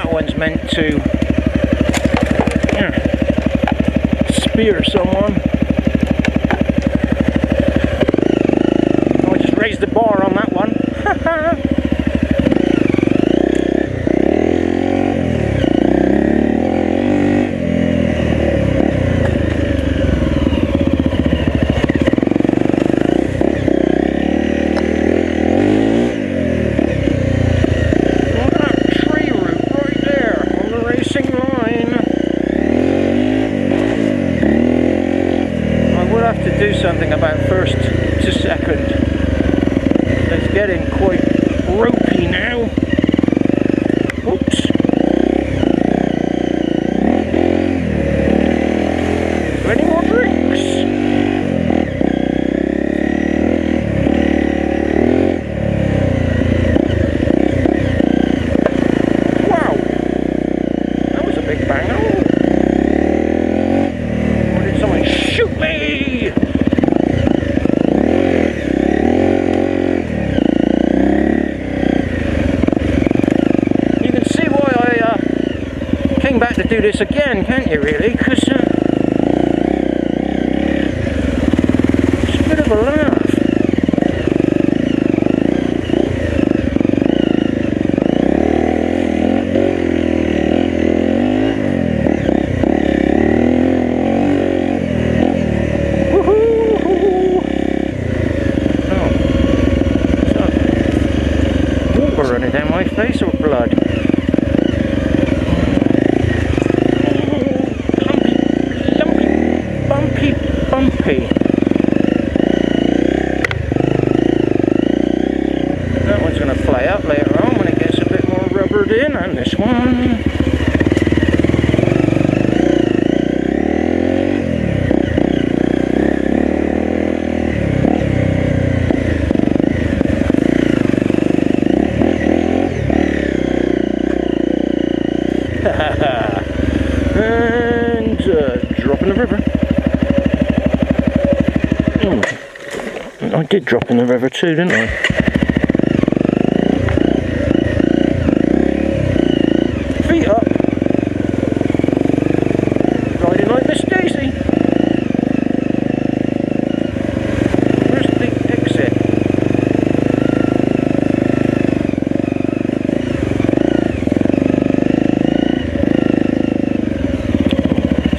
that one's meant to spear someone. I just raised the bar on that one. Do something about first to second. It's getting quite ropey now. Oops. Any more drinks? Wow, that was a big banger. Or did someone shoot me? Back to do this again, can't you, really? Because it's a bit of a laugh. Woohoo! Oh, water running down my face or blood? Bumpy. That one's going to play up later on when it gets a bit more rubbered in, and this one. And drop in the river. I did drop in the river too, didn't I? Feet up. Riding like Miss Daisy. Where's the exit?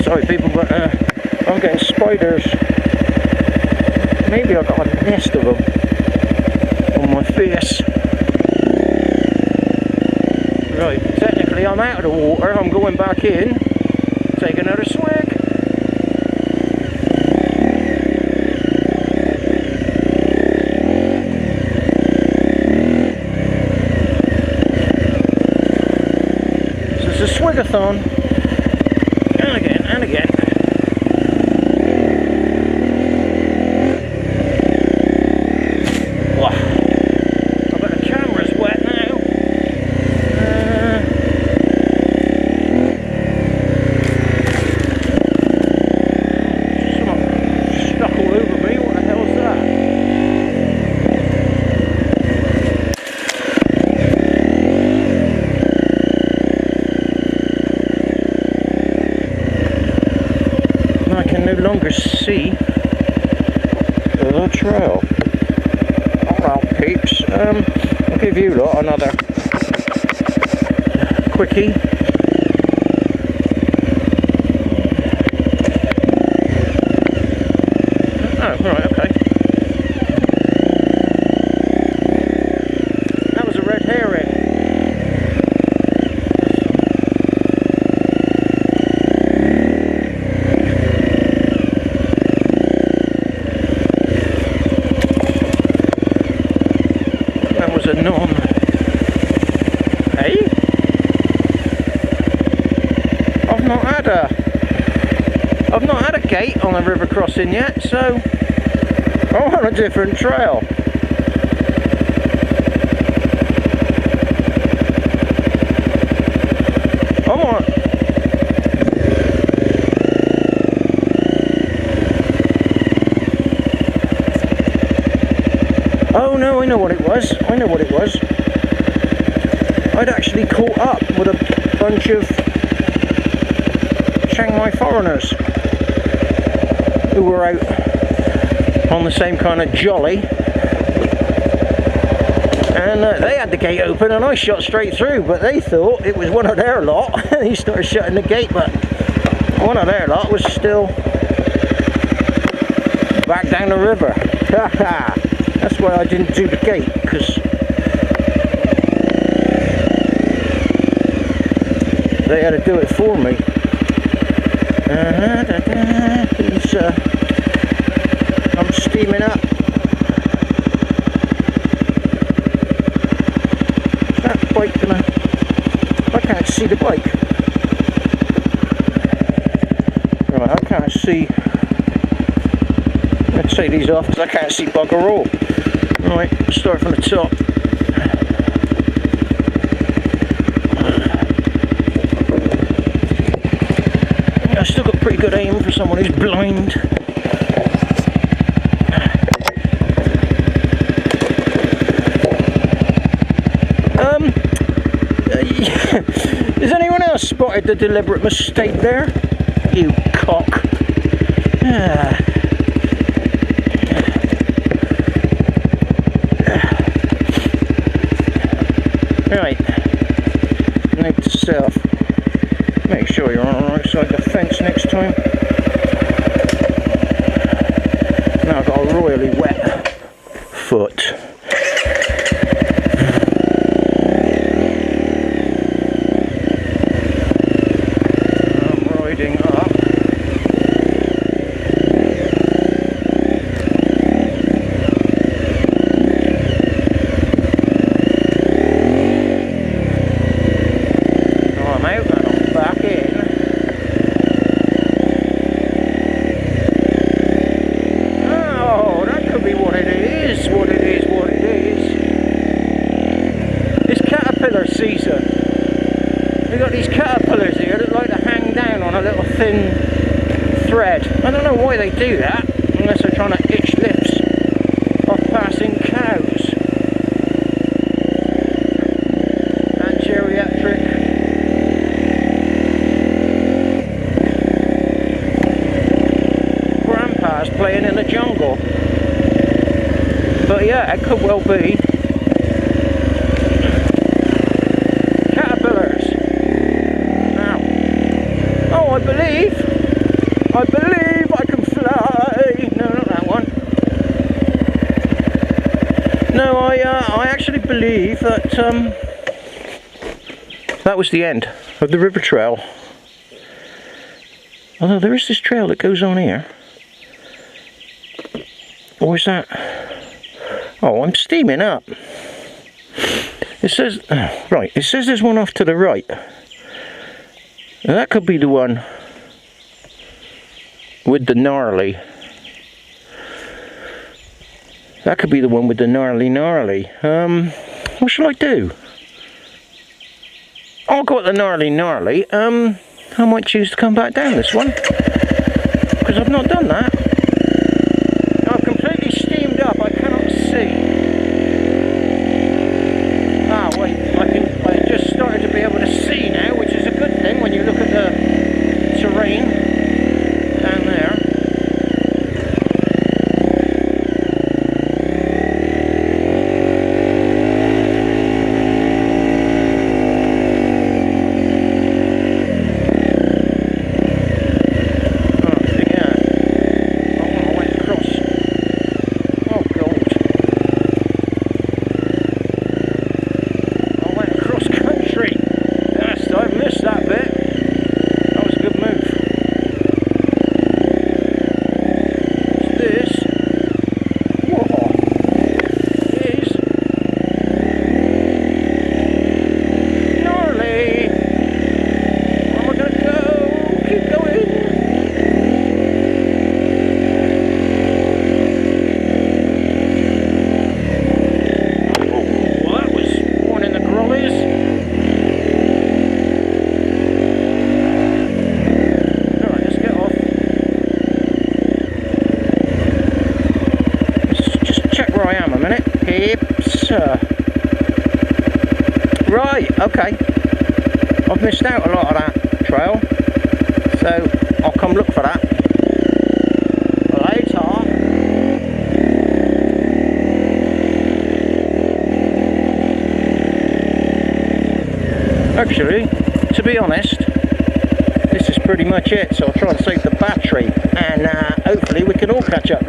Sorry people, but I'm getting spiders. Maybe I've got a nest of them on my face. Right, technically I'm out of the water, I'm going back in, take another swig. So it's a swigathon, and again, and again. No longer see the trail. Alright peeps, I'll give you lot another quickie. Oh, right, okay. That was a red herring. A non. Hey? I've not had a gate on a river crossing yet, so I'm on a different trail. I'm on. Oh no, I know what it was. I'd actually caught up with a bunch of Chiang Mai foreigners who were out on the same kind of jolly, and they had the gate open and I shot straight through, but they thought it was one of their lot. He started shutting the gate, but one of their lot was still back down the river. That's why I didn't do the gate, because they had to do it for me. I'm steaming up. Is that bike gonna... I can't see the bike. Right, I can't see. Let's take these off because I can't see bugger all. Right, start from the top. I've still got pretty good aim for someone who's blind. Has anyone else spotted the deliberate mistake there? You cock. Right, note to self, make sure you're on the right side of the fence next time. Now I've got a royally wet foot. I'm riding up. We've got these caterpillars here that like to hang down on a little thin thread. I don't know why they do that, unless they're trying to itch lips off passing cows. And geriatric. Grandpas playing in the jungle. But yeah, it could well be. I believe I can fly. No, not that one. No, I actually believe that that was the end of the river trail. Although there is this trail that goes on here. Or is that... Oh, I'm steaming up. It says... right, it says there's one off to the right. Now that could be the one with the gnarly. That could be the one with the gnarly. What shall I do? I'll go at the gnarly. I might choose to come back down this one, because I've not done that. I've completely steamed up. I cannot see. Ah, wait. I just started to be able to see now, which is a good thing when you look at the terrain down there. out a lot of that trail, so I'll come look for that later. Actually, to be honest, this is pretty much it, so I'll try and save the battery, and hopefully we can all catch up.